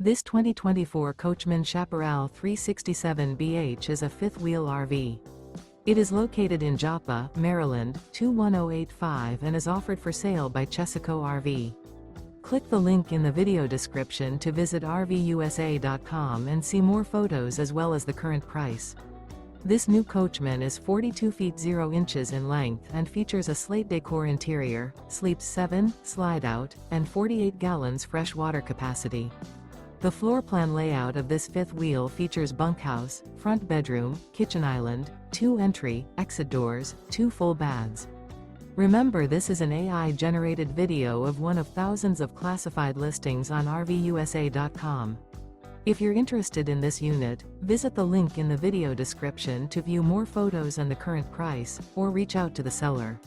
This 2024 Coachmen Chaparral 367BH is a fifth-wheel RV. It is located in Joppa, Maryland, 21085 and is offered for sale by Chesaco RV. Click the link in the video description to visit RVUSA.com and see more photos as well as the current price. This new Coachmen is 42 feet 0 inches in length and features a Slate Decor interior, sleeps 7, Slideout, and 48 gallons fresh water capacity. The floor plan layout of this fifth wheel features bunkhouse, front bedroom, kitchen island, 2 entry, exit doors, 2 full baths. Remember, this is an AI-generated video of one of thousands of classified listings on RVUSA.com. If you're interested in this unit, visit the link in the video description to view more photos and the current price, or reach out to the seller.